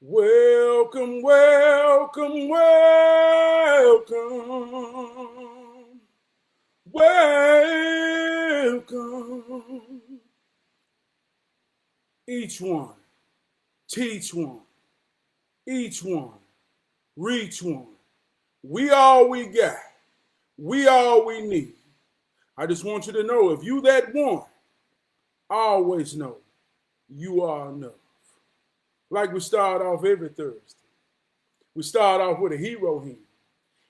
Welcome, welcome, welcome, welcome. Each one, teach one, each one, reach one. We all we got. We all we need. I just want you to know if you that one, always know you are enough. Like we start off every Thursday. We start off with a hero hymn.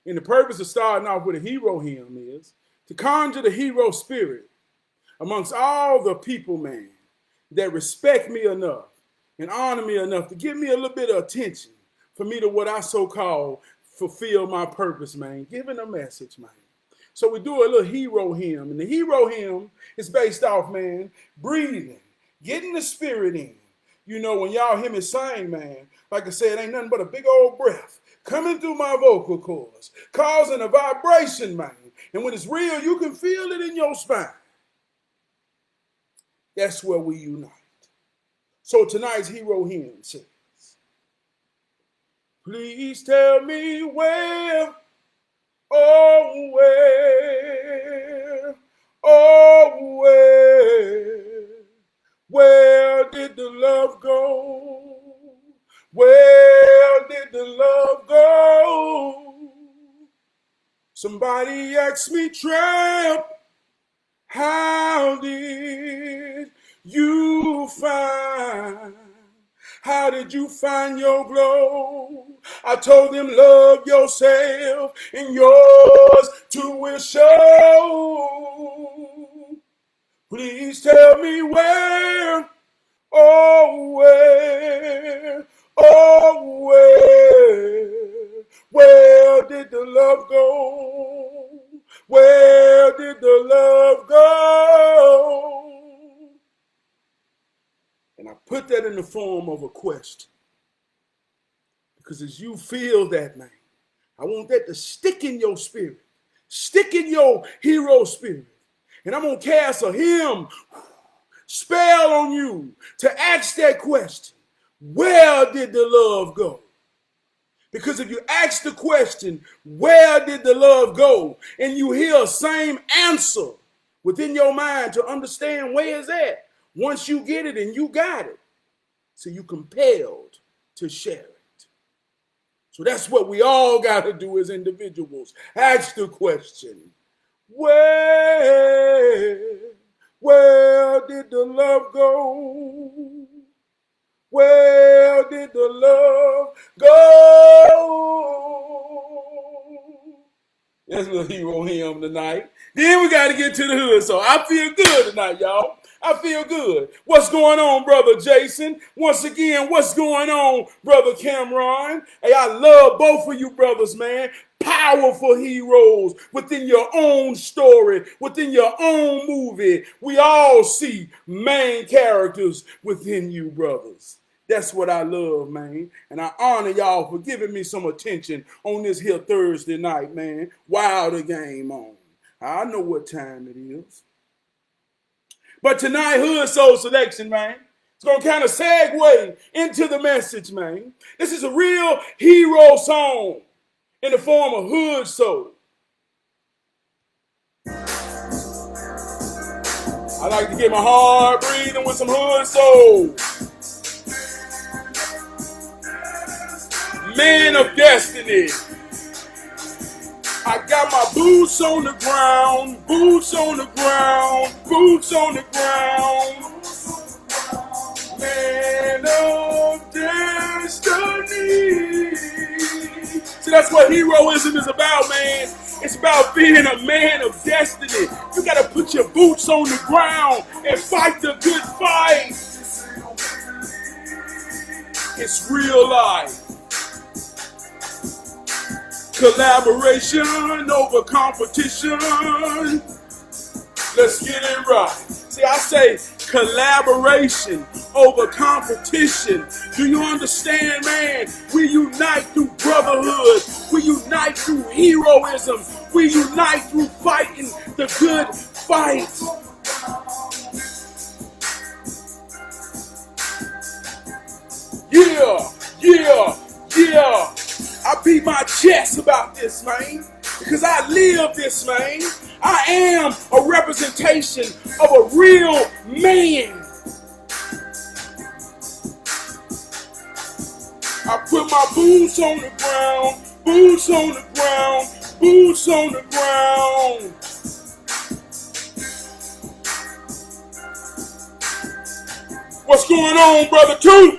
And the purpose of starting off with a hero hymn is to conjure the hero spirit amongst all the people, man, that respect me enough and honor me enough to give me a little bit of attention for me to what I so-called fulfill my purpose, man. Giving a message, man. So we do a little hero hymn. And the hero hymn is based off, man, breathing, getting the spirit in. You know, when y'all hear me sing, man, like I said, ain't nothing but a big old breath coming through my vocal cords, causing a vibration, man. And when it's real, you can feel it in your spine. That's where we unite. So tonight's hero hymn says, please tell me where, oh where did the love go? Where did the love go? Somebody asked me, tramp, how did you find? How did you find your glow? I told them, love yourself and yours too will show. Please tell me where, oh where did the love go? Where did the love go? And I put that in the form of a question. Because as you feel that, man, I want that to stick in your spirit, stick in your hero spirit. And I'm going to cast a hymn spell on you to ask that question. Where did the love go? Because if you ask the question, where did the love go? And you hear a same answer within your mind to understand where is that. Once you get it and you got it, so you compelled to share it. So that's what we all got to do as individuals. Ask the question. Where did the love go? Where did the love go? That's a little hero hymn tonight. Then we got to get to the hood. So I feel good tonight, y'all. I feel good. What's going on, Brother Jason? Once again, what's going on, Brother Cameron? Hey, I love both of you brothers, man. Powerful heroes within your own story, within your own movie. We all see main characters within you, brothers. That's what I love, man. And I honor y'all for giving me some attention on this here Thursday night, man. While the game on. I know what time it is. But tonight, Hood Soul Selection, man, it's going to kind of segue into the message, man. This is a real hero song in the form of Hood Soul. I like to get my heart breathing with some Hood Soul. Man of Destiny. I got my boots on the ground, boots on the ground, boots on the ground. Man of Destiny. See, that's what heroism is about, man. It's about being a man of destiny. You got to put your boots on the ground and fight the good fight. It's real life. Collaboration over competition. Let's get it right. See, I say collaboration over competition. Do you understand, man? We unite through brotherhood. We unite through heroism. We unite through fighting the good fight. Yeah, yeah. my chest about this, man, because I live this, man. I am a representation of a real man. I put my boots on the ground, boots on the ground, boots on the ground. What's going on, Brother Two?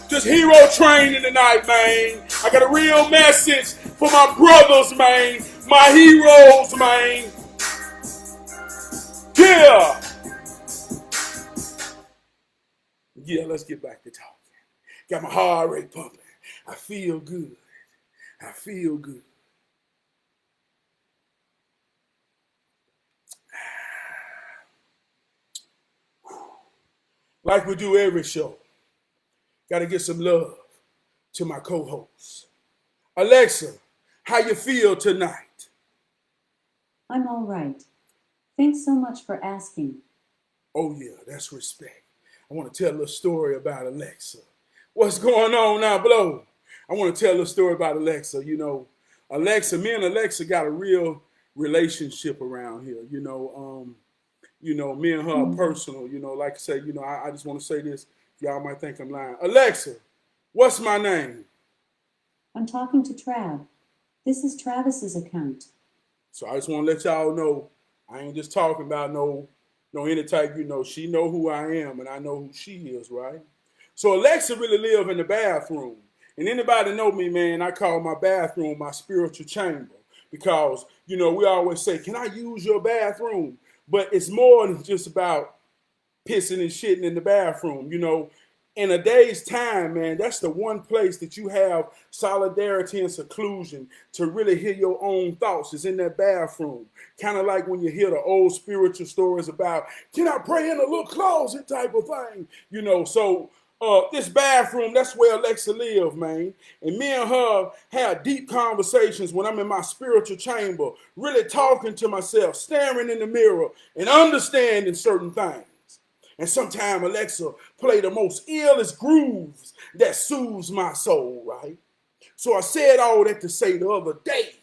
Just hero training tonight, man. I got a real message for my brothers, man. My heroes, man. Yeah. Yeah, let's get back to talking. Got my heart rate pumping. I feel good. I feel good. Like we do every show. Got to get some love to my co-hosts. Alexa, how you feel tonight? I'm all right. Thanks so much for asking. Oh yeah, that's respect. I want to tell a story about Alexa. What's going on now, Blow? I want to tell a story about Alexa. You know, Alexa, me and Alexa got a real relationship around here. Me and her are personal. Like I say, I just want to say this. Y'all might think I'm lying. Alexa, what's my name? I'm talking to Trav. This is Travis's account. So I just want to let y'all know I ain't just talking about no any type. She know who I am and I know who she is, right? So Alexa really live in the bathroom. And anybody know me, man, I call my bathroom my spiritual chamber. Because, we always say, can I use your bathroom? But it's more than just about pissing and shitting in the bathroom. In a day's time, man, that's the one place that you have solidarity and seclusion to really hear your own thoughts is in that bathroom. Kind of like when you hear the old spiritual stories about, can I pray in a little closet type of thing? So this bathroom, that's where Alexa live, man. And me and her have deep conversations when I'm in my spiritual chamber, really talking to myself, staring in the mirror, and understanding certain things. And sometimes Alexa play the most illest grooves that soothes my soul, right? So I said all that to say the other day,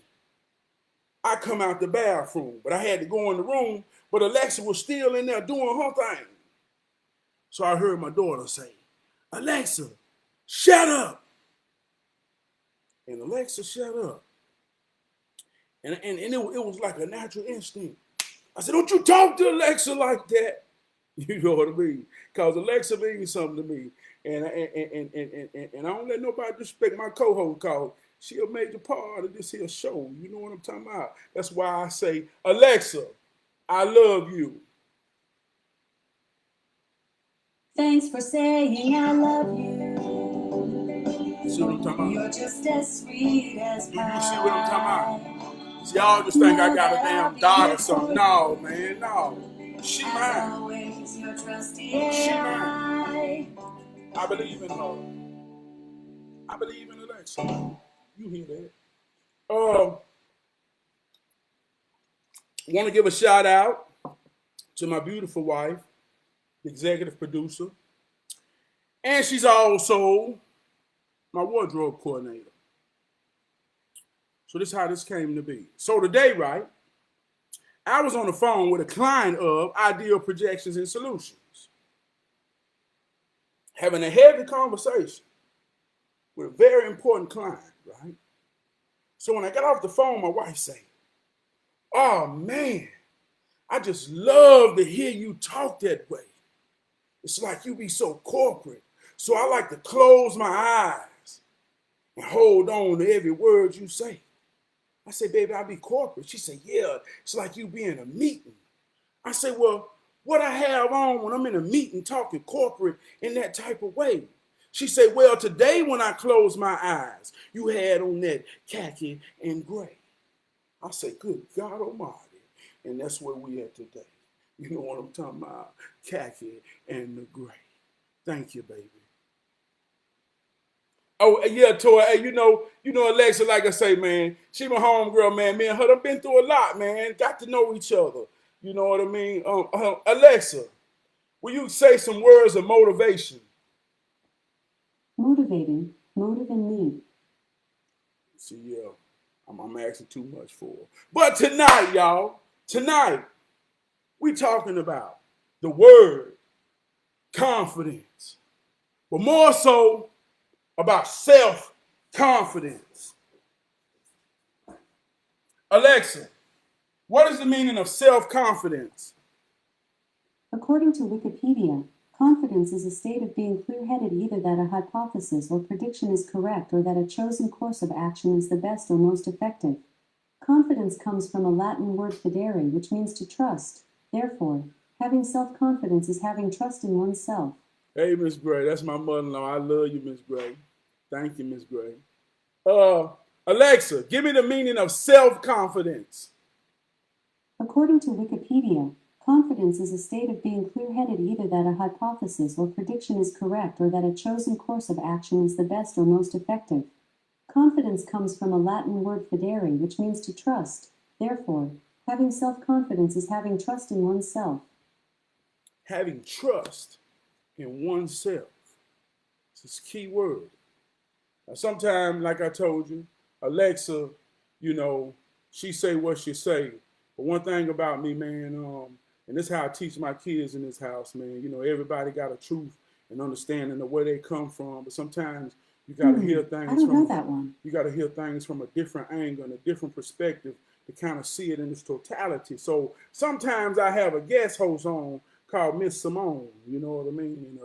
I come out the bathroom, but I had to go in the room, but Alexa was still in there doing her thing. So I heard my daughter say, Alexa, shut up. And Alexa shut up. And it was like a natural instinct. I said, don't you talk to Alexa like that. You know what I mean? Because Alexa means something to me. And I don't let nobody disrespect my co-host because she a major part of this here show. You know what I'm talking about? That's why I say, Alexa, I love you. Thanks for saying I love you. See what I'm talking about? You're just as sweet as pie. You see what I'm talking about? See, y'all just think I got a damn dot or something. No, man, no. She mine. She mine. I believe in her. I believe in Alexa. You hear that? Want to give a shout out to my beautiful wife, the executive producer, and she's also my wardrobe coordinator. So this is how this came to be. So today, right, I was on the phone with a client of Ideal Projections and Solutions, having a heavy conversation with a very important client, right? So when I got off the phone, my wife said, oh man, I just love to hear you talk that way. It's like you be so corporate. So I like to close my eyes and hold on to every word you say. I said, baby, I be corporate. She said, yeah, it's like you be in a meeting. I said, well, what I have on when I'm in a meeting talking corporate in that type of way? She said, well, today when I closed my eyes, you had on that khaki and gray. I said, good God Almighty. And that's where we at today. You know what I'm talking about? Khaki and the gray. Thank you, baby. Oh, yeah, Toy. Hey, you know, Alexa, like I say, man, she my homegirl, man. Me and her done been through a lot, man. Got to know each other. You know what I mean? Alexa, will you say some words of motivation? Motivating, motive in me. See, yeah, I'm asking too much for her. But tonight, y'all, tonight, we talking about the word confidence, but more so about self-confidence. Alexa, what is the meaning of self-confidence? According to Wikipedia, confidence is a state of being clear-headed either that a hypothesis or prediction is correct or that a chosen course of action is the best or most effective. Confidence comes from a Latin word fidere, which means to trust. Therefore, having self-confidence is having trust in oneself. Hey, Miss Gray, that's my mother-in-law. I love you, Miss Gray. Thank you, Miss Gray. Alexa, give me the meaning of self-confidence. According to Wikipedia, confidence is a state of being clear-headed either that a hypothesis or prediction is correct or that a chosen course of action is the best or most effective. Confidence comes from a Latin word fidere, which means to trust. Therefore, having self-confidence is having trust in oneself. Having trust in oneself. It's a key word. Now, sometimes, like I told you, Alexa, she say what she say. But one thing about me, man, and this is how I teach my kids in this house, man. Everybody got a truth and understanding of where they come from. But sometimes you got to hear things I don't know that one. You got to hear things from a different angle and a different perspective to kind of see it in its totality. So sometimes I have a guest host on called Miss Simone. You know what I mean? And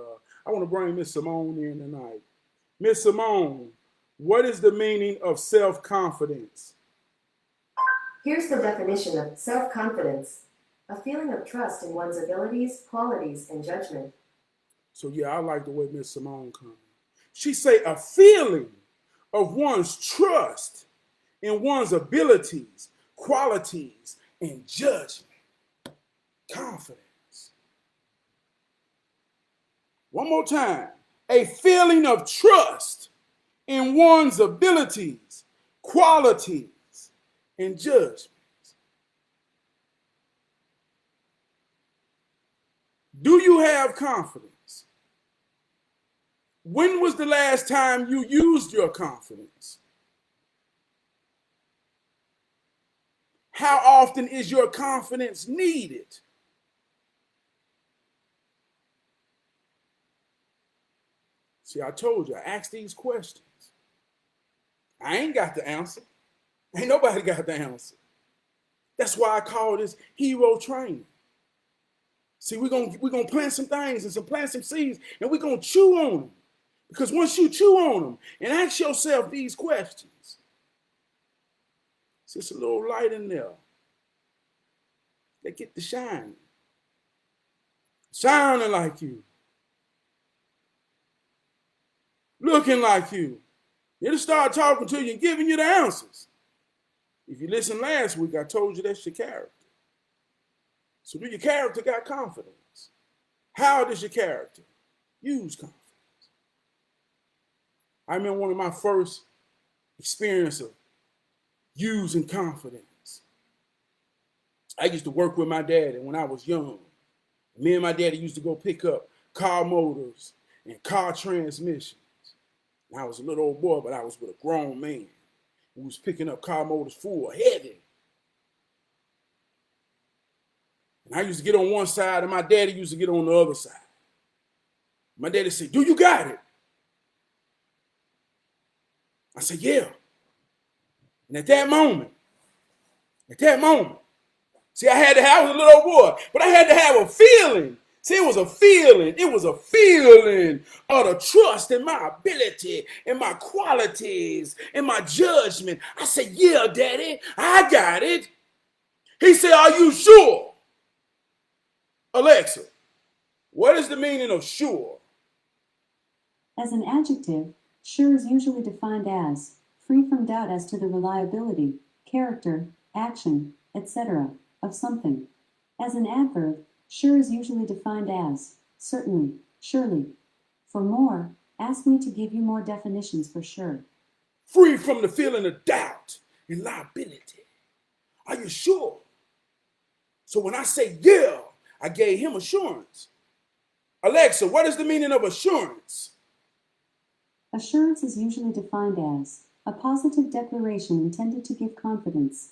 I want to bring Miss Simone in tonight. Miss Simone, what is the meaning of self-confidence? Here's the definition of self-confidence: a feeling of trust in one's abilities, qualities, and judgment. So yeah, I like the way Miss Simone comes. She say a feeling of one's trust in one's abilities, qualities, and judgment. Confidence. One more time. A feeling of trust in one's abilities, qualities, and judgments. Do you have confidence? When was the last time you used your confidence? How often is your confidence needed? See, I told you, I asked these questions. I ain't got the answer. Ain't nobody got the answer. That's why I call this hero training. See, we're gonna plant some things and plant some seeds, and we're gonna chew on them. Because once you chew on them and ask yourself these questions, it's just a little light in there. They get to shine. Shining like you. Looking like you. It'll start talking to you and giving you the answers. If you listened last week, I told you that's your character. So do your character got confidence? How does your character use confidence? I remember one of my first experience of using confidence. I used to work with my daddy when I was young. Me and my daddy used to go pick up car motors and car transmissions. And I was a little old boy, but I was with a grown man who was picking up car motors full, heavy. And I used to get on one side, and my daddy used to get on the other side. My daddy said, "Do you got it?" I said, "Yeah." And at that moment, see, I was a little boy, but I had to have a feeling. See, it was a feeling. It was a feeling of the trust in my ability, in my qualities, in my judgment. I said, "Yeah, Daddy, I got it." He said, "Are you sure?" Alexa, what is the meaning of sure? As an adjective, sure is usually defined as free from doubt as to the reliability, character, action, etc. of something. As an adverb, sure is usually defined as certainly, surely. For more, ask me to give you more definitions for sure. Free from the feeling of doubt and liability. Are you sure? So when I say yeah, I gave him assurance. Alexa, what is the meaning of assurance? Assurance is usually defined as A positive declaration intended to give confidence.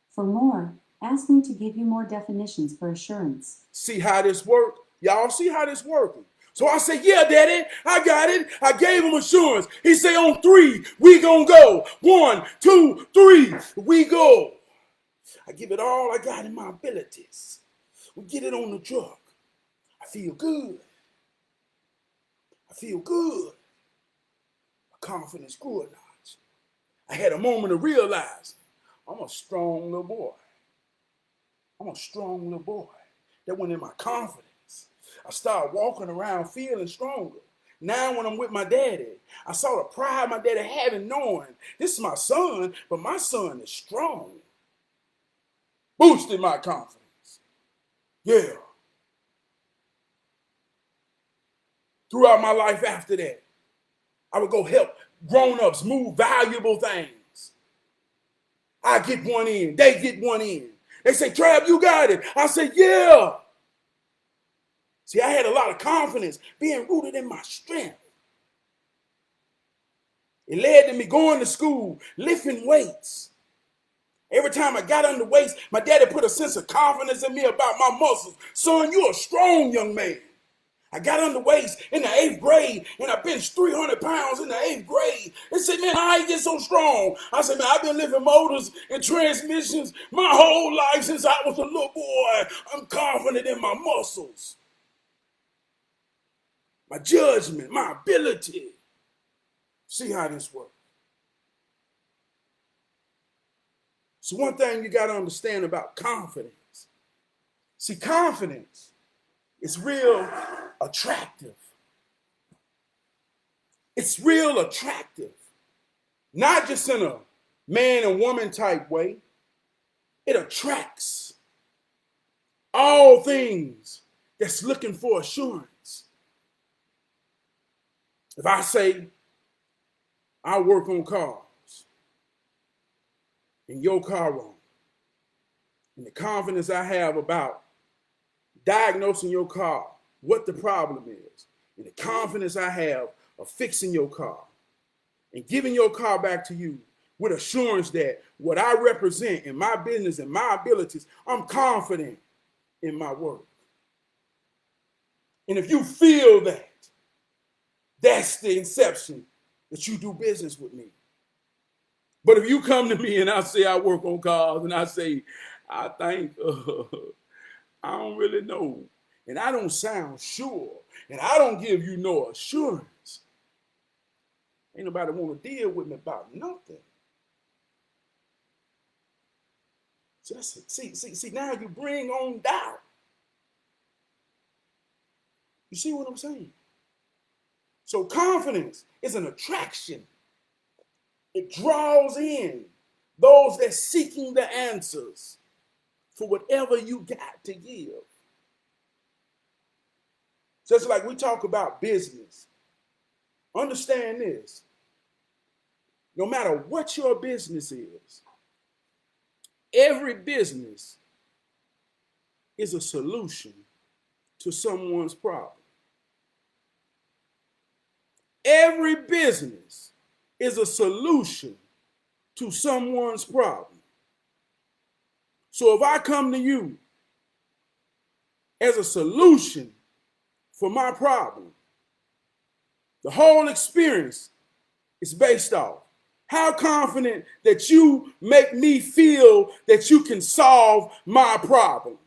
For more, ask me to give you more definitions for assurance. See how this worked? Y'all see how this working? So I say, yeah, daddy, I got it. I gave him assurance. He say, on 3, we gonna go. 1, 2, 3, we go. I give it all I got in my abilities. We get it on the truck. I feel good. I feel good. My confidence grew a notch. I had a moment of realizing I'm a strong little boy. I'm a strong little boy. That went in my confidence. I started walking around feeling stronger. Now when I'm with my daddy, I saw the pride my daddy had in knowing this is my son, but my son is strong. Boosted my confidence. Yeah. Throughout my life after that, I would go help grown-ups move valuable things. I get one in, they get one in. They say, Trav, you got it. I say, yeah. See, I had a lot of confidence being rooted in my strength. It led to me going to school, lifting weights. Every time I got on the weights, my daddy put a sense of confidence in me about my muscles. Son, you're a strong young man. I got on the weights in the 8th grade, and I benched 300 pounds in the 8th grade. They said, man, how you get so strong? I said, man, I've been lifting motors and transmissions my whole life since I was a little boy. I'm confident in my muscles, my judgment, my ability. See how this works. So one thing you got to understand about confidence. See, confidence is real attractive. It's real attractive. Not just in a man and woman type way. It attracts all things that's looking for assurance. If I say, I work on cars, and your car wrong, and the confidence I have about diagnosing your car, what the problem is, and the confidence I have of fixing your car and giving your car back to you with assurance that what I represent in my business and my abilities, I'm confident in my work. And if you feel that, that's the inception that you do business with me. But if you come to me and I say I work on cars and I say, I think, I don't really know, and I don't sound sure, and I don't give you no assurance, ain't nobody want to deal with me about nothing. See, now you bring on doubt. You see what I'm saying? So confidence is an attraction. It draws in those that's seeking the answers for whatever you got to give. Just like we talk about business. Understand this. No matter what your business is, every business is a solution to someone's problem. Every business is a solution to someone's problem. So if I come to you as a solution for my problem, the whole experience is based off how confident that you make me feel that you can solve my problem.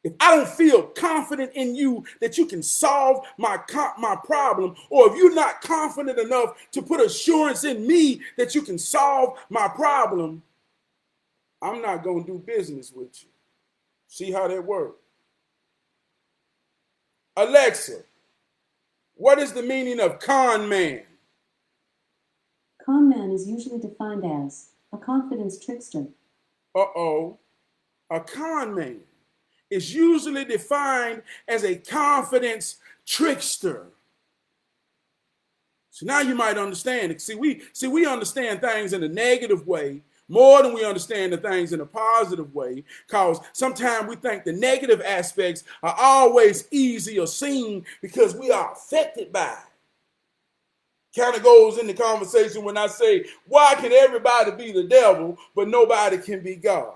If I don't feel confident in you that you can solve my problem, or if you're not confident enough to put assurance in me that you can solve my problem, I'm not going to do business with you. See how that works? Alexa, what is the meaning of con man? Con man is usually defined as a confidence trickster. Uh-oh. A con man is usually defined as a confidence trickster. So now you might understand it. See, we understand things in a negative way more than we understand the things in a positive way, because sometimes we think the negative aspects are always easier seen because we are affected by it. Kind of goes in the conversation when I say, why can everybody be the devil, but nobody can be God?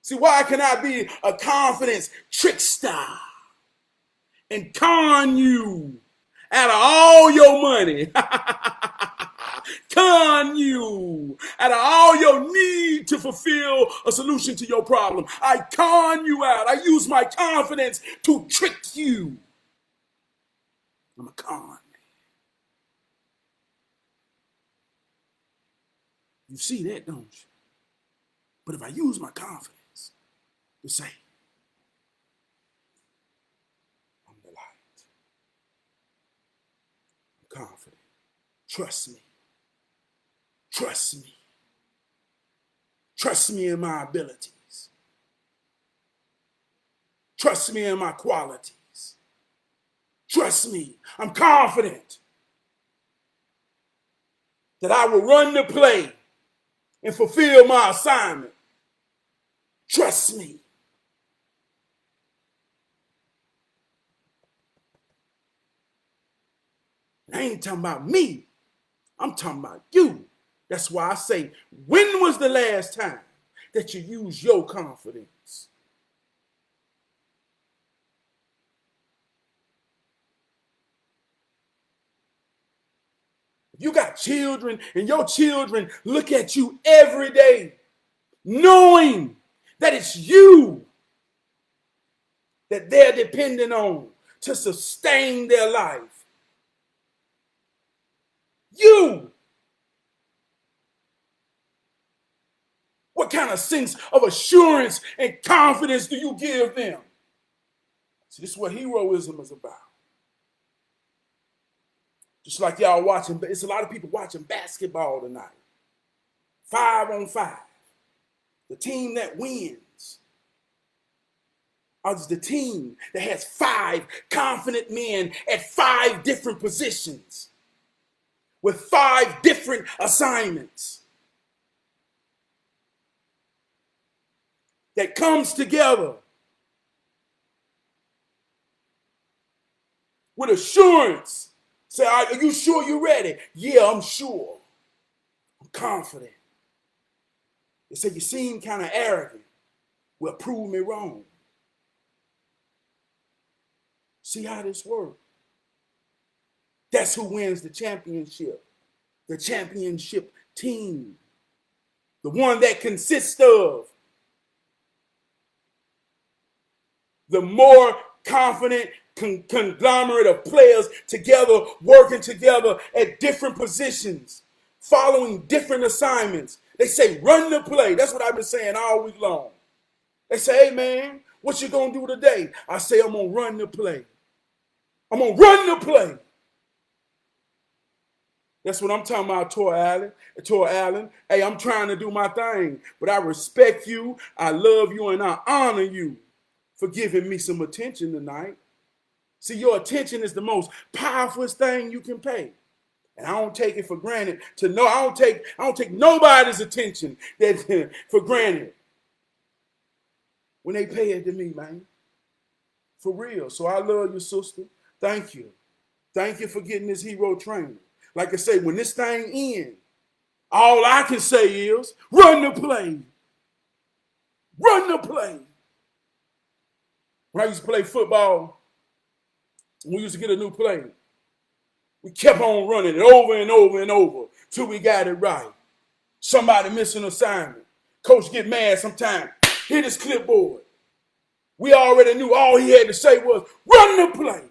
See, why can I be a confidence trickster and con you out of all your money? Con you out of all your need to fulfill a solution to your problem. I con you out. I use my confidence to trick you. I'm a con man. You see that, don't you? But if I use my confidence to say, I'm the light, I'm confident, trust me, trust me, trust me in my abilities, trust me in my qualities, trust me, I'm confident that I will run the play and fulfill my assignment. Trust me. I ain't talking about me. I'm talking about you. That's why I say, when was the last time that you used your confidence? You got children, and your children look at you every day, knowing that it's you that they're depending on to sustain their life. You. What kind of sense of assurance and confidence do you give them? See, this is what heroism is about. Just like y'all watching, it's a lot of people watching basketball tonight. 5-on-5. The team that wins is the team that has 5 confident men at 5 different positions with 5 different assignments that comes together with assurance. Say, are you sure you're ready? Yeah, I'm sure. I'm confident. They say you seem kind of arrogant. Well, prove me wrong. See how this works. That's who wins the championship. The championship team. The one that consists of the more confident conglomerate of players together, working together at different positions, following different assignments. They say, run the play. That's what I've been saying all week long. They say, hey, man, what you going to do today? I say, I'm going to run the play. I'm going to run the play. That's what I'm talking about, Tor Allen. Hey, I'm trying to do my thing, but I respect you, I love you, and I honor you for giving me some attention tonight. See, your attention is the most powerful thing you can pay. And I don't take it for granted to know. I don't take nobody's attention that for granted when they pay it to me, man. For real. So I love you, sister. Thank you. Thank you for getting this hero training. Like I say, when this thing ends, all I can say is run the play. Run the play. When I used to play football, we used to get a new play. We kept on running it over and over and over till we got it right. Somebody missed an assignment. Coach get mad sometimes. Hit his clipboard. We already knew all he had to say was, run the play.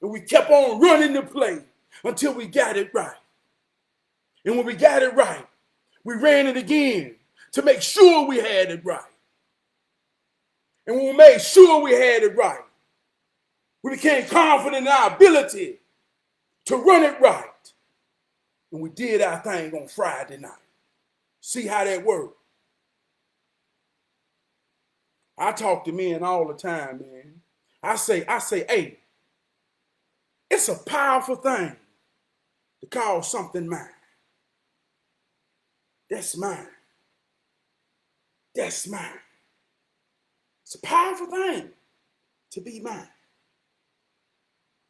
And we kept on running the play until we got it right. And when we got it right, we ran it again to make sure we had it right. And when we made sure we had it right, we became confident in our ability to run it right. And we did our thing on Friday night. See how that worked? I talk to men all the time, man. I say, hey, it's a powerful thing to call something mine. That's mine. That's mine. It's a powerful thing to be mine.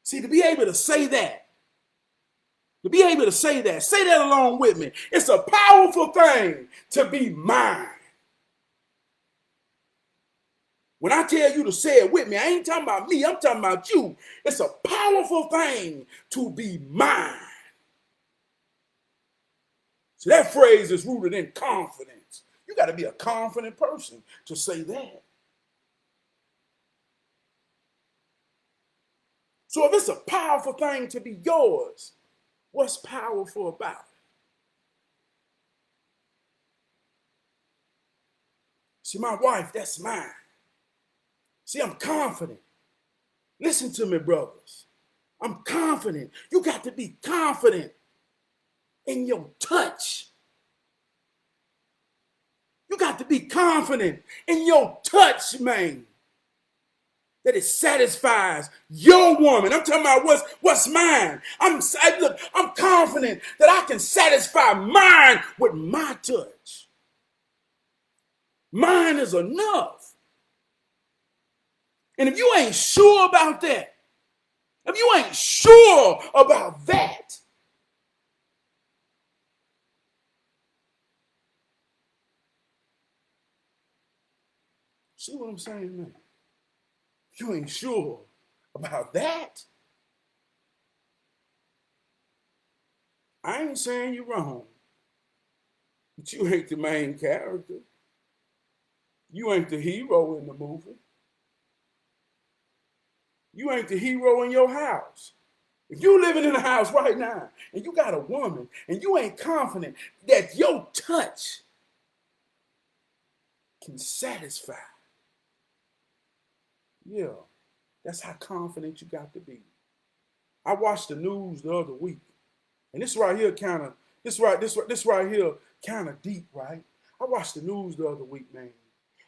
See, to be able to say that To be able to say that along with me. It's a powerful thing to be mine. When I tell you to say it with me, I ain't talking about me, I'm talking about you. It's a powerful thing to be mine. So that phrase is rooted in confidence. You got to be a confident person to say that. So if it's a powerful thing to be yours, what's powerful about it? See, my wife, that's mine. See, I'm confident. Listen to me, brothers. I'm confident. You got to be confident in your touch. You got to be confident in your touch, man. That it satisfies your woman. I'm talking about what's mine. I'm confident that I can satisfy mine with my touch. Mine is enough. And if you ain't sure about that, if you ain't sure about that, see what I'm saying, man? If you ain't sure about that, I ain't saying you're wrong, but you ain't the main character. You ain't the hero in the movie. You ain't the hero in your house. If you living in a house right now and you got a woman and you ain't confident that your touch can satisfy, yeah, that's how confident you got to be. I watched the news the other week, and this right here kind of deep, right? I watched the news the other week, man,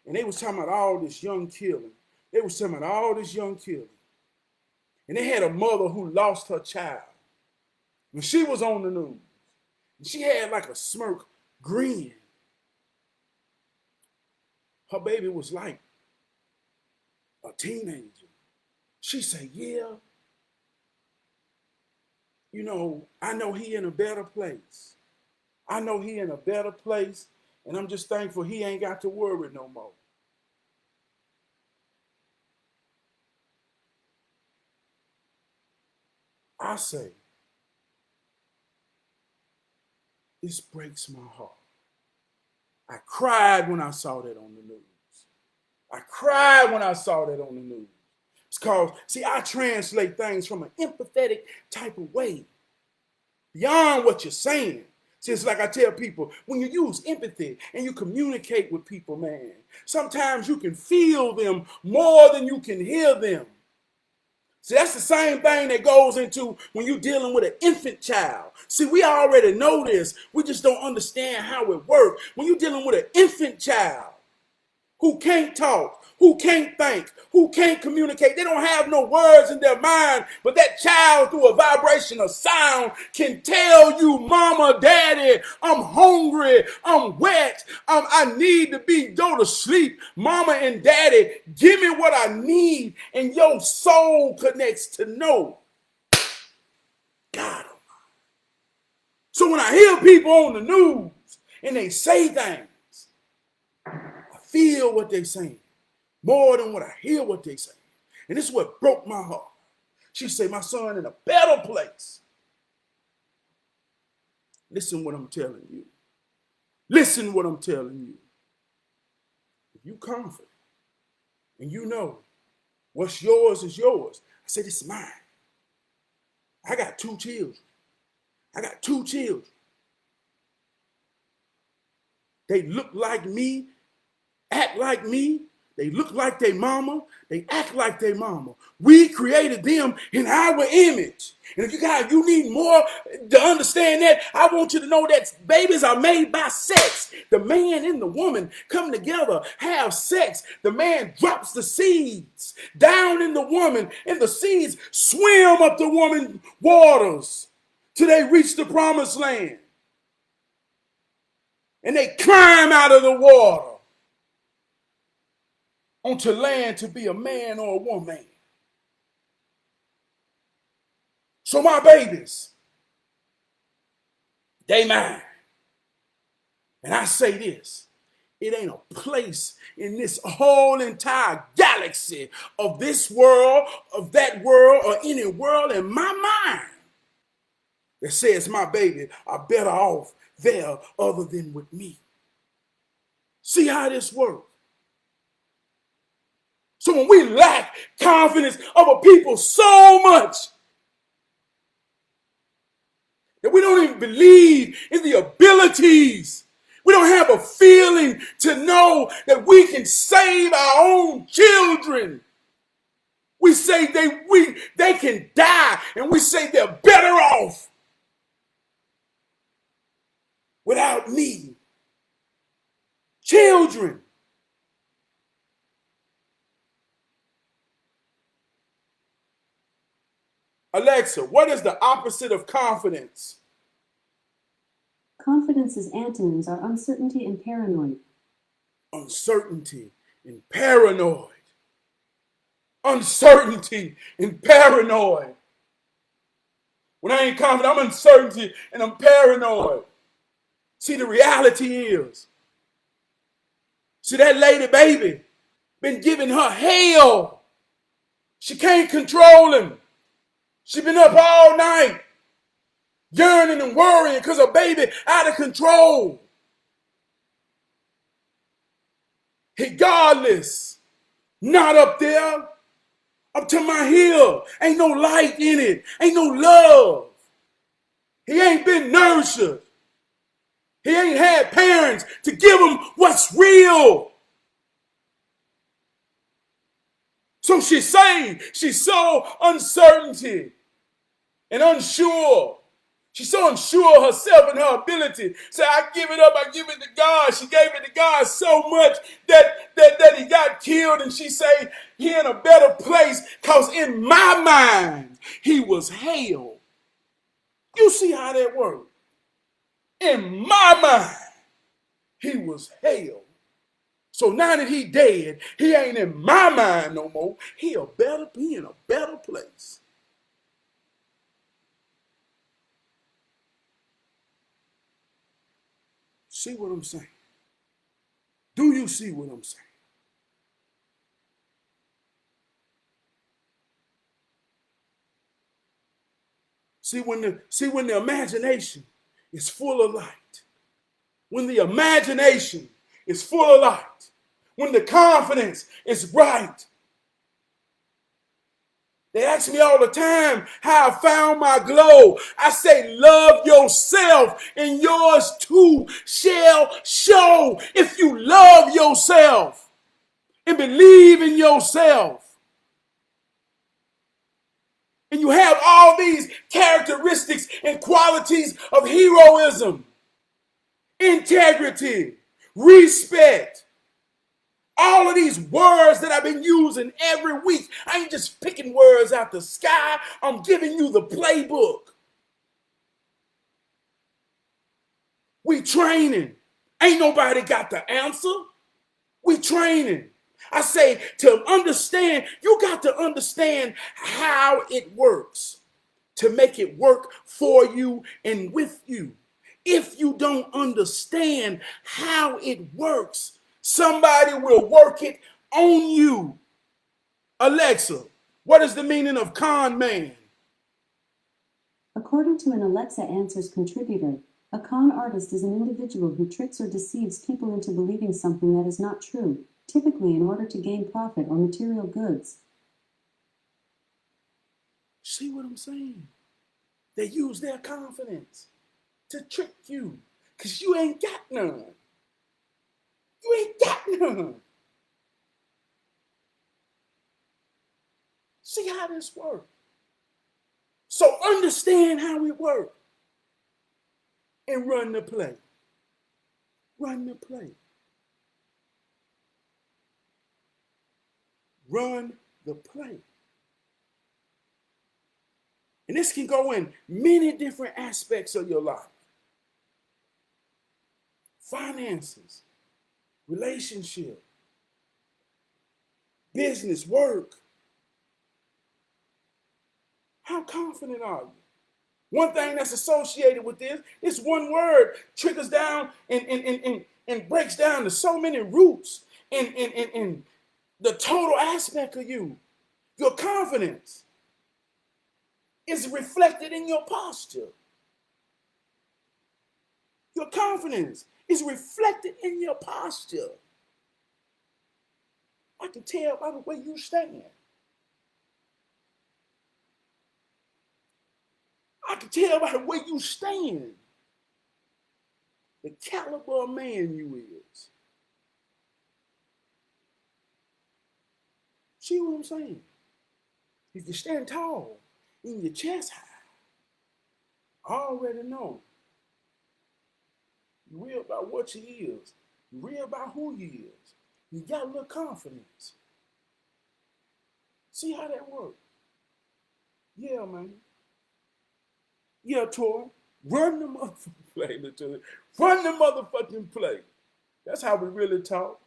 and they was talking about all this young killing. They was talking about all this young killing. And they had a mother who lost her child. When she was on the news, she had like a smirk grin. Her baby was like a teenager. She said, yeah, I know he in a better place. I know he in a better place, and I'm just thankful he ain't got to worry no more. I say, this breaks my heart. I cried when I saw that on the news. I cried when I saw that on the news. It's cause, see, I translate things from an empathetic type of way, beyond what you're saying. See, it's like I tell people, when you use empathy and you communicate with people, man, sometimes you can feel them more than you can hear them. See, that's the same thing that goes into when you're dealing with an infant child. See, we already know this. We just don't understand how it works. When you're dealing with an infant child who can't talk, who can't think, who can't communicate, they don't have no words in their mind, but that child through a vibration of sound can tell you, mama, daddy, I'm hungry, I'm wet, I need to go to sleep. Mama and daddy, give me what I need, and your soul connects to know. God. So when I hear people on the news and they say things, I feel what they're saying more than what I hear what they say. And this is what broke my heart. She said, my son in a better place. Listen what I'm telling you. Listen what I'm telling you. If you confident and you know what's yours is yours. I said, it's mine. I got 2 children. I got 2 children. They look like me, act like me. They look like their mama. They act like their mama. We created them in our image. And if you need more to understand that, I want you to know that babies are made by sex. The man and the woman come together, have sex. The man drops the seeds down in the woman, and the seeds swim up the woman's waters till they reach the promised land. And they climb out of the water onto land to be a man or a woman. So my babies, They mine. And I say this, it ain't a place in this whole entire galaxy of this world, of that world, or any world in my mind that says my baby are better off there other than with me. See how this works? So when we lack confidence of a people so much that we don't even believe in the abilities, we don't have a feeling to know that we can save our own children. We say they can die, and we say they're better off without me. Children. Alexa, what is the opposite of confidence? Confidence's antonyms are uncertainty and paranoid. Uncertainty and paranoid. Uncertainty and paranoid. When I ain't confident, I'm uncertainty and I'm paranoid. See, the reality is, see, that lady baby been giving her hell. She can't control him. She been up all night, yearning and worrying because her baby out of control. Regardless, not up there, up to my hill. Ain't no light in it. Ain't no love. He ain't been nurtured. He ain't had parents to give him what's real. So she's saying she's so uncertainty and unsure. She's so unsure of herself and her ability. Say, I give it up, I give it to God. She gave it to God so much that he got killed. And she say he in a better place because in my mind, he was hell. You see how that works? In my mind, he was hell. So now that he dead, he ain't in my mind no more. He'll better be in a better place. See what I'm saying? Do you see what I'm saying? See when the imagination is full of light, when the imagination is full of light, when the confidence is bright. They ask me all the time how I found my glow. I say, love yourself and yours too shall show. If you love yourself and believe in yourself, and you have all these characteristics and qualities of heroism, integrity, respect, all of these words that I've been using every week. I ain't just picking words out the sky. I'm giving you the playbook. We training. Ain't nobody got the answer. We training. I say to understand, you got to understand how it works to make it work for you and with you. If you don't understand how it works, somebody will work it on you. Alexa, what is the meaning of con man? According to an Alexa Answers contributor, a con artist is an individual who tricks or deceives people into believing something that is not true, typically in order to gain profit or material goods. See what I'm saying? They use their confidence to trick you because you ain't got none. You ain't got none. See how this works. So understand how it works and run the play. Run the play. Run the play. And this can go in many different aspects of your life. Finances, relationship, business, work. How confident are you? One thing that's associated with this one word triggers down and breaks down to so many roots in the total aspect of you. Your confidence is reflected in your posture. Your confidence is reflected in your posture. I can tell by the way you stand. I can tell by the way you stand the caliber of man you is. See what I'm saying? If you stand tall and your chest high, I already know. You're real about what you is. You're real about who you is. You got a little confidence. See how that works? Yeah, man. Yeah, Tori. Run the motherfucking play, literally. Run the motherfucking play. That's how we really talk.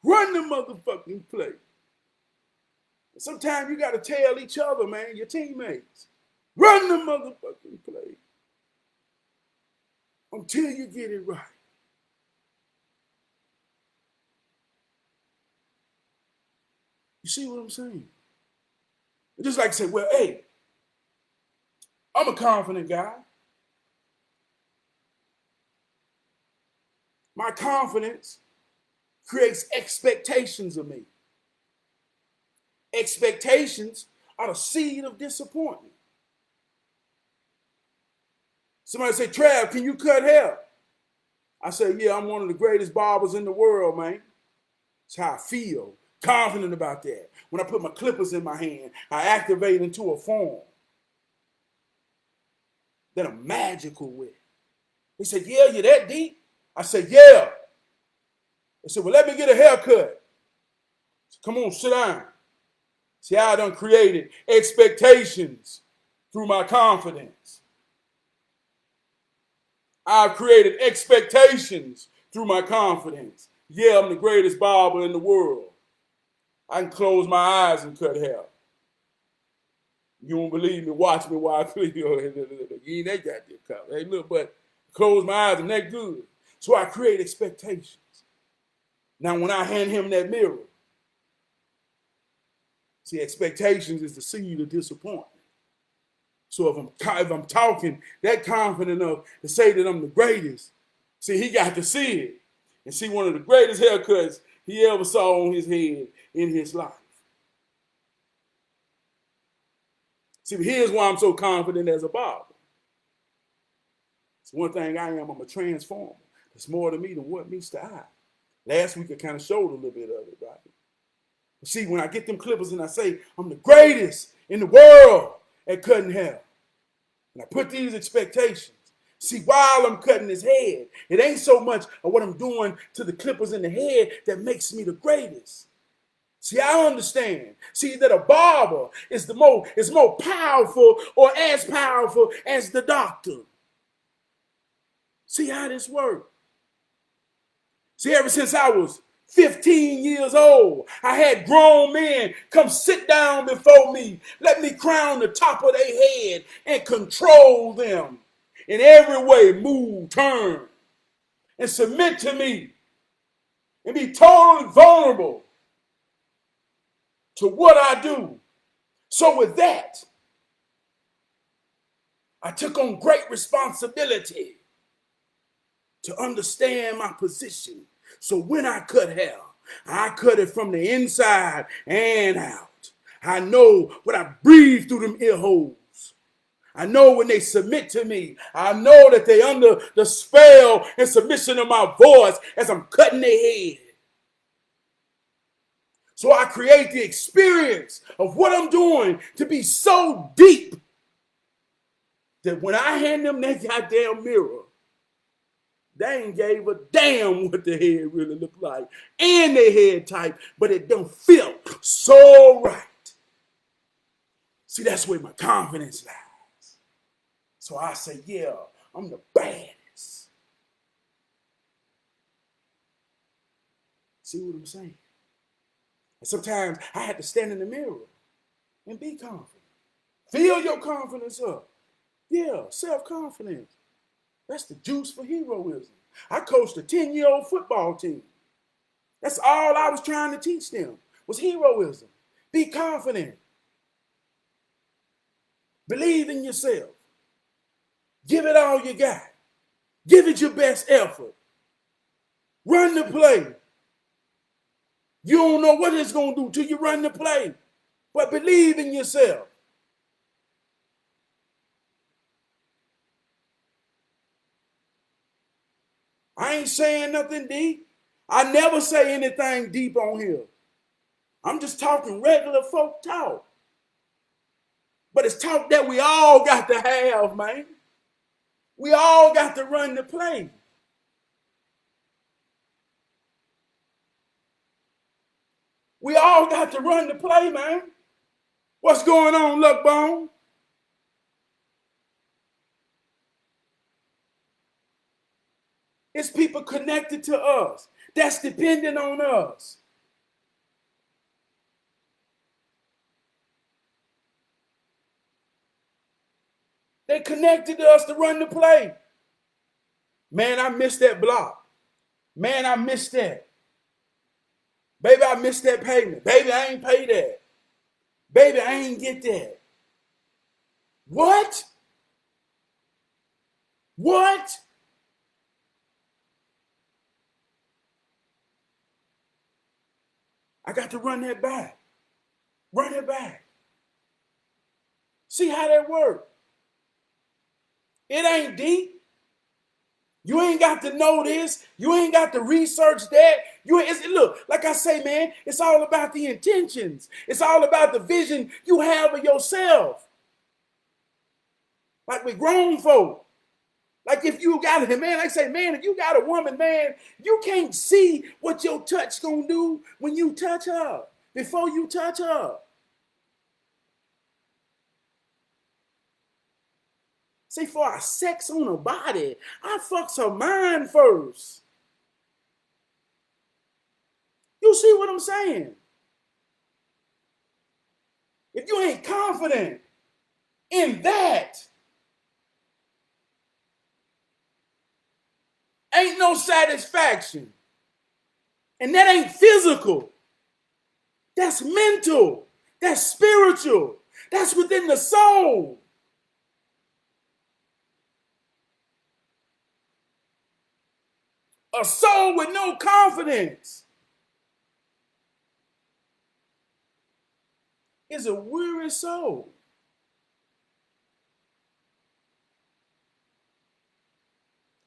Run the motherfucking play. Sometimes you got to tell each other, man, your teammates, run the motherfucking play until you get it right. You see what I'm saying? It's just like say, well, hey, I'm a confident guy. My confidence creates expectations of me. Expectations are the seed of disappointment. Somebody say, Trav, can you cut hair? I say, yeah, I'm one of the greatest barbers in the world, man. That's how I feel. Confident about that. When I put my clippers in my hand, I activate into a form that I'm magical with. They said, yeah, you that deep? I said, yeah. They said, well, let me get a haircut. Said, come on, sit down. See how I done created expectations through my confidence. I've created expectations through my confidence. Yeah, I'm the greatest barber in the world. I can close my eyes and cut hair. You don't believe me? Watch me while I clean. You ain't that goddamn color. Hey, look, but close my eyes and that good. So I create expectations. Now, when I hand him that mirror, see, expectations is the seed of disappointment. So if I'm talking that confident enough to say that I'm the greatest, see, he got to see it and see one of the greatest haircuts he ever saw on his head in his life. See, here's why I'm so confident as a barber. It's one thing I am, I'm a transformer. It's more to me than what meets the eye. Last week I kind of showed a little bit of it, right? But see, when I get them clippers and I say, I'm the greatest in the world at cutting hair, and I put these expectations, see, while I'm cutting his head, it ain't so much of what I'm doing to the clippers in the head that makes me the greatest. See, I understand. See, that a barber is more powerful or as powerful as the doctor. See how this works? See, ever since I was 15 years old, I had grown men come sit down before me, let me crown the top of their head and control them in every way, move, turn, and submit to me and be totally vulnerable to what I do. So with that, I took on great responsibility to understand my position. So when I cut hair, I cut it from the inside and out. I know what I breathe through them ear holes. I know when they submit to me, I know that they under the spell and submission of my voice as I'm cutting their head. So I create the experience of what I'm doing to be so deep that when I hand them that goddamn mirror, they ain't gave a damn what the head really looked like and their head type, but it don't feel so right. See, that's where my confidence lies. So I say, yeah, I'm the baddest. See what I'm saying? And sometimes I had to stand in the mirror and be confident. Fill your confidence up. Yeah, self-confidence. That's the juice for heroism. I coached a 10-year-old football team. That's all I was trying to teach them was heroism. Be confident. Believe in yourself. Give it all you got. Give it your best effort. Run the play. You don't know what it's going to do till you run the play. But believe in yourself. I ain't saying nothing deep. I never say anything deep on here. I'm just talking regular folk talk. But it's talk that we all got to have, man. We all got to run the play. We all got to run the play, man. What's going on, Luckbone? It's people connected to us that's dependent on us. They connected to us to run the play. Man, I missed that block. Man, I missed that. Baby, I missed that payment. Baby, I ain't pay that. Baby, I ain't get that. What? What? I got to run that back. Run it back. See how that works. It ain't deep. You ain't got to know this. You ain't got to research that. Look, like I say, man, it's all about the intentions. It's all about the vision you have of yourself. Like with grown folk. Like if you got a man, like I say, man, if you got a woman, man, you can't see what your touch gonna do when you touch her, before you touch her. See, for our sex on her body, I fucks her mind first. You see what I'm saying? If you ain't confident in that, ain't no satisfaction. And that ain't physical. That's mental. That's spiritual. That's within the soul. A soul with no confidence is a weary soul.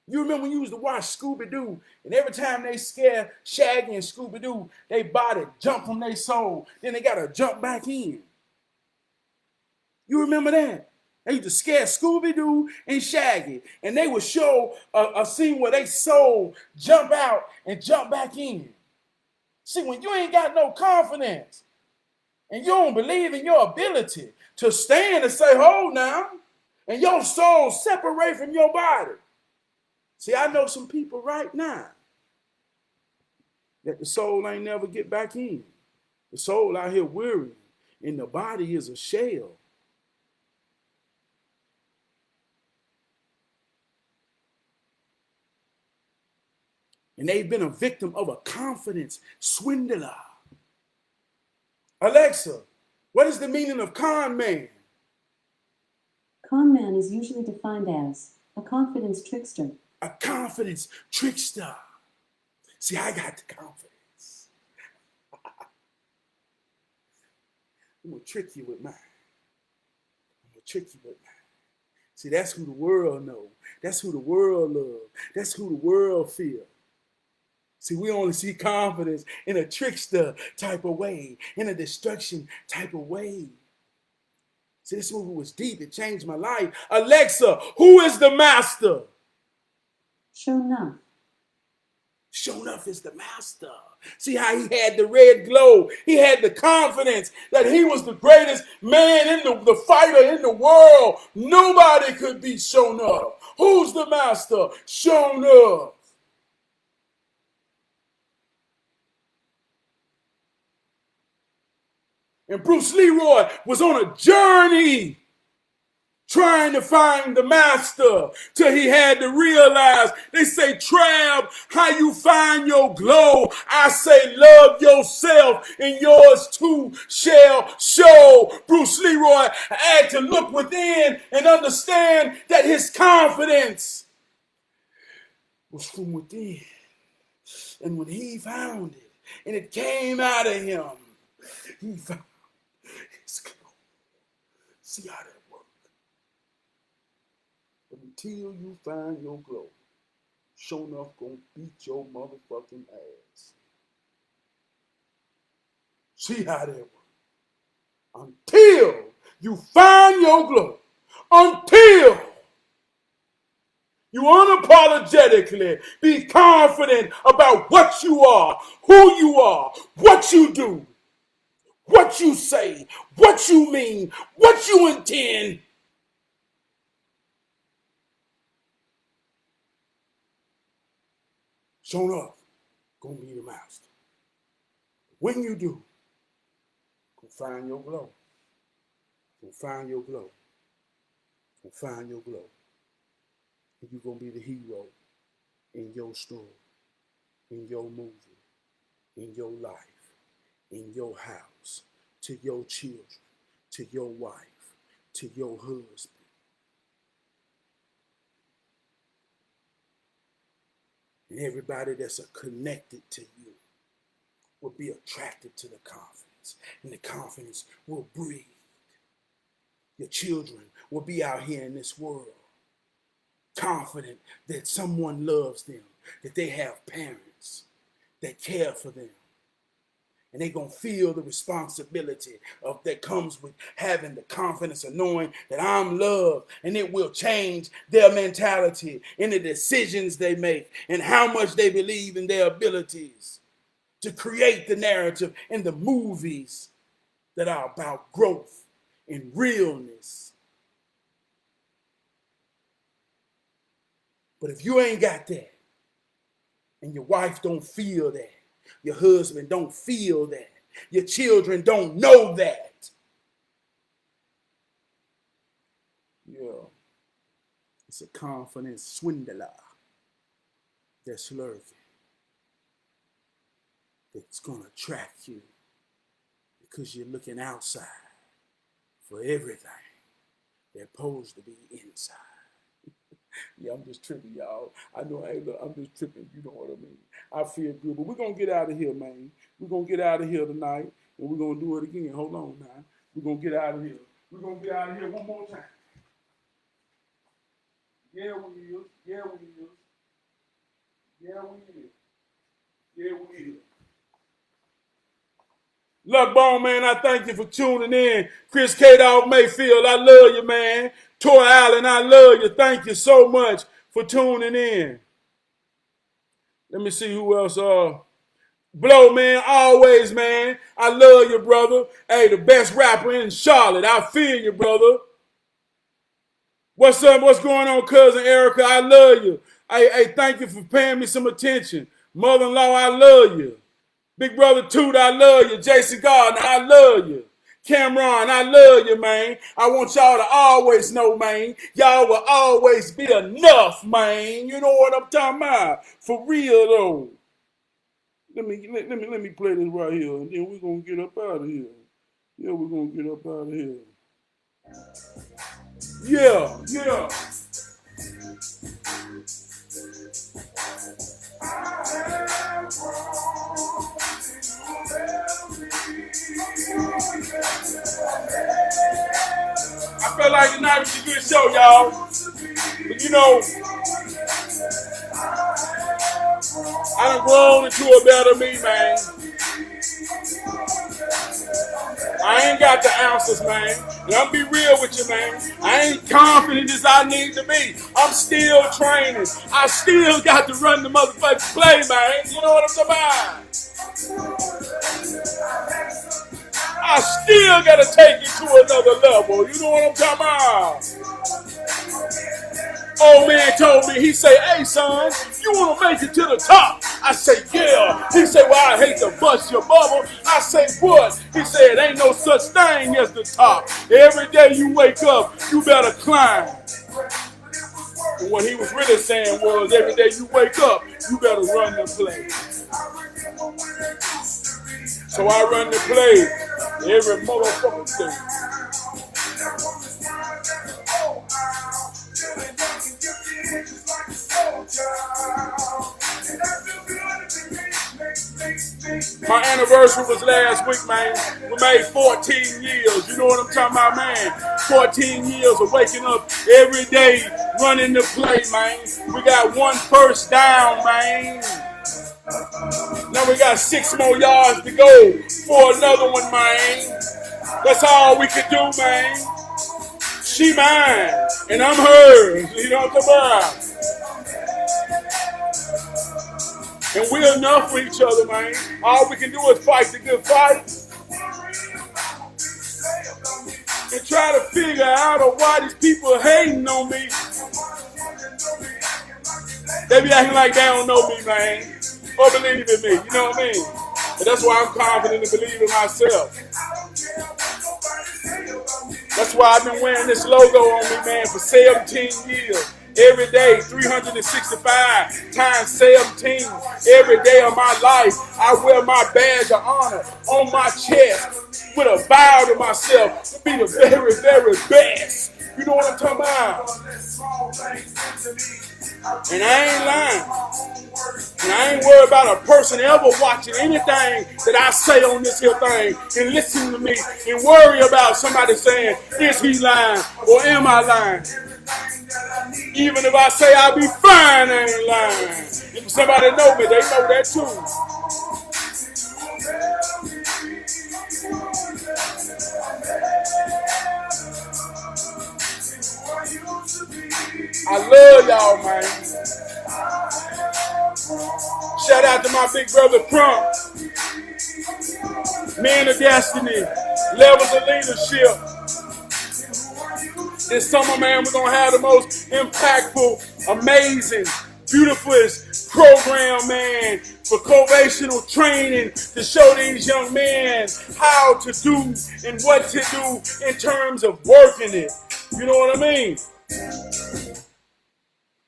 You remember when you used to watch Scooby-Doo, and every time they scare Shaggy and Scooby-Doo, they body jump from their soul, then they gotta jump back in. You remember that? They used to scare Scooby-Doo and Shaggy, and they would show a scene where they soul jump out and jump back in. See, when you ain't got no confidence, and you don't believe in your ability to stand and say, hold now, and your soul separate from your body. See, I know some people right now that the soul ain't never get back in. The soul out here weary, and the body is a shell. And they've been a victim of a confidence swindler. Alexa, what is the meaning of con man? Con man is usually defined as a confidence trickster. A confidence trickster. See, I got the confidence. I'm going to trick you with mine. I'm going to trick you with mine. See, that's who the world knows. That's who the world loves. That's who the world feels. See, we only see confidence in a trickster type of way, in a destruction type of way. See, this movie was deep. It changed my life. Alexa, who is the master? Shonuff. Shonuff is the master. See how he had the red glow. He had the confidence that he was the greatest man in the fighter in the world. Nobody could beat Shonuff. Who's the master? Shonuff. And Bruce Leroy was on a journey trying to find the master till he had to realize. They say, Trav, how you find your glow? I say, love yourself and yours too shall show. Bruce Leroy had to look within and understand that his confidence was from within. And when he found it and it came out of him, he found his glow. See how that works. But until you find your glow, sure enough gonna beat your motherfucking ass. See how that works. Until you find your glow, until you unapologetically be confident about what you are, who you are, what you do, what you say, what you mean, what you intend. Sure enough, gonna be the master. When you do, go find your glow. Go find your glow. Go find your glow. And you're gonna be the hero in your story, in your movie, in your life, in your house, to your children, to your wife, to your husband. And everybody that's connected to you will be attracted to the confidence. And the confidence will breathe. Your children will be out here in this world confident that someone loves them, that they have parents that care for them. And they're going to feel the responsibility that comes with having the confidence of knowing that I'm loved, and it will change their mentality and the decisions they make and how much they believe in their abilities to create the narrative in the movies that are about growth and realness. But if you ain't got that, and your wife don't feel that, your husband don't feel that, your children don't know that, yeah, it's a confidence swindler that's lurking, that's gonna attract you because you're looking outside for everything that's supposed to be inside. Yeah, I'm just tripping, y'all. I know, hey, look, I'm just tripping. You know what I mean? I feel good, but we're going to get out of here, man. We're going to get out of here tonight, and we're going to do it again. Hold on now. We're going to get out of here. We're going to get out of here one more time. Yeah, we is. Yeah, we is. Yeah, we is. Yeah, we is. Luck Bone, man, I thank you for tuning in. Chris K. Dog Mayfield, I love you, man. Tor Allen, I love you. Thank you so much for tuning in. Let me see who else. Blow, man, always, man. I love you, brother. Hey, the best rapper in Charlotte. I feel you, brother. What's up? What's going on, cousin Erica? I love you. Hey, thank you for paying me some attention. Mother-in-law, I love you. Big brother Toot, I love you. Jason Gardner, I love you. Cameron, I love you, man. I want y'all to always know, man, y'all will always be enough, man. You know what I'm talking about? For real, though. Let me play this right here, and then we're going to get up out of here. Yeah, we're going to get up out of here. Yeah. I felt like tonight was a good show, y'all. But you know, I done grown into a better me, man. I ain't got the answers, man. And I'm be real with you, man. I ain't confident as I need to be. I'm still training. I still got to run the motherfucking play, man. You know what I'm talking about? I still got to take it to another level. You know what I'm talking about? Old man told me, he say, hey, son, you want to make it to the top. I say, yeah. He said, well, I hate to bust your bubble. I say, what? He said, ain't no such thing as the top. Every day you wake up, you better climb. And what he was really saying was, every day you wake up, you better run the play. So I run the play every motherfucking day. My anniversary was last week, man. We made 14 years. You know what I'm talking about, man? 14 years of waking up every day, running the play, man. We got 1 first down, man. Now we got 6 more yards to go for another one, man. That's all we can do, man. She mine, and I'm hers. You know what I'm talking about? And we're enough for each other, man. All we can do is fight the good fight. And try to figure out why these people hating on me. They be acting like they don't know me, man. Or believe in me, you know what I mean? And that's why I'm confident to believe in myself. That's why I've been wearing this logo on me, man, for 17 years. Every day, 365 times 17. Every day of my life, I wear my badge of honor on my chest with a vow to myself to be the very, very best. You know what I'm talking about? And I ain't lying. And I ain't worried about a person ever watching anything that I say on this here thing and listen to me and worry about somebody saying, is he lying or am I lying? Even if I say I'll be fine, I ain't lying. If somebody know me, they know that too. I love y'all, man. Shout out to my big brother Crump. Men of Destiny. Levels of Leadership. This summer, man, we're going to have the most impactful, amazing, beautifulest program, man, for covational training to show these young men how to do and what to do in terms of working it. You know what I mean?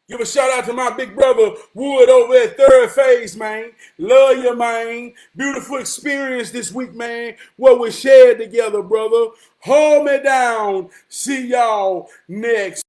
Give a shout out to my big brother Wood over at Third Phase, man. Love you, man. Beautiful experience this week, man. What we shared together, brother. Hold me down. See y'all next.